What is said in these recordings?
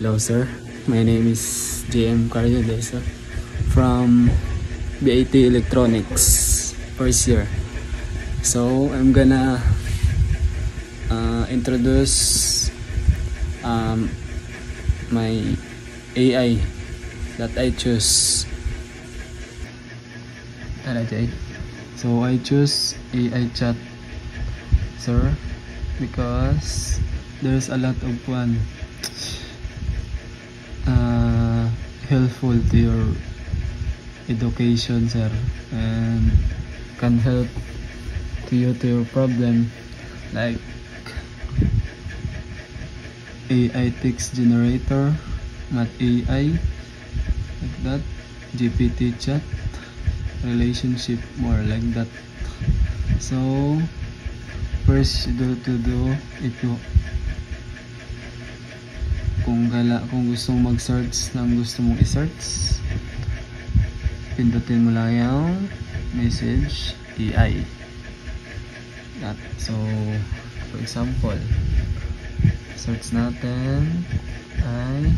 Hello sir, my name is JM Cardeso from BAT Electronics first year. So I'm gonna introduce my AI that I choose. So I choose AI chat, sir, because there's a lot of helpful to your education, sir, and can help to your problem, like AI text generator, Math AI, like that, GPT chat, relationship, more like that. So first if you kung gusto mong mag-search ng gusto mong i-search, pindutin mo lang yung message AI. So for example, search natin ay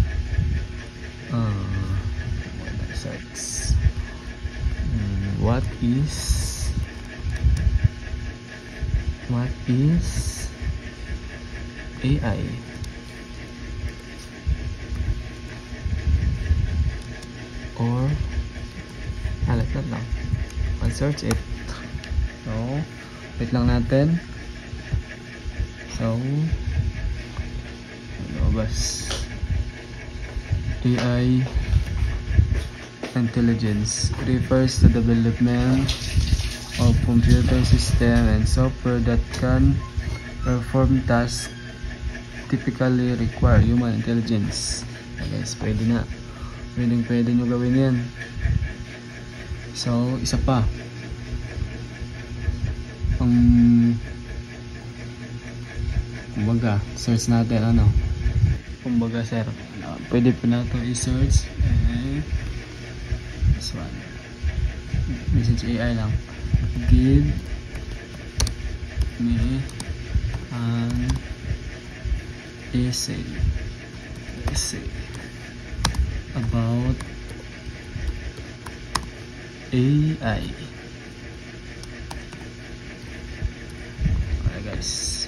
search what is AI. Or like that lang, I'll search it. So wait lang natin. So lumabas AI intelligence refers to the development of computer system and software that can perform tasks typically require human intelligence. Guys, pwede nyo gawin yan. So isa pa, kumbaga search natin kumbaga sir, pwede po na ito i-search this one, message AI lang, give me an essay about AI. Alright guys,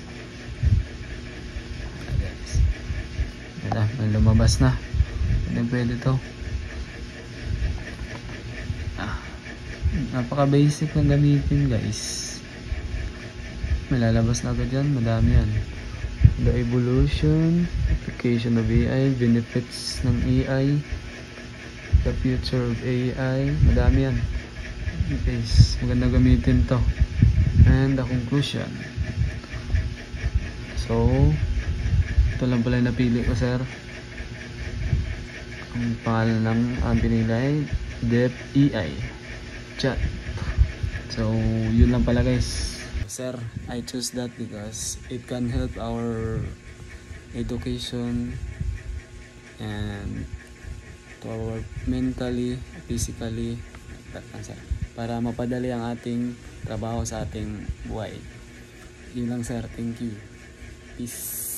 may lumabas na. Pwede to. Napaka basic ng gamitin guys. May lalabas na agad yan, madami yan. The evolution, application of AI, benefits ng AI, the future of AI, madami yan guys, maganda gamitin to. And the conclusion, so ito lang pala yung napili ko, sir. Ang pangalan ng pinili ay Dep AI Chat. So yun lang pala guys, sir. I choose that because it can help our education and to our mentally, physically, para mapadali ang ating trabaho sa ating buhay. Yun lang sir, thank you, peace.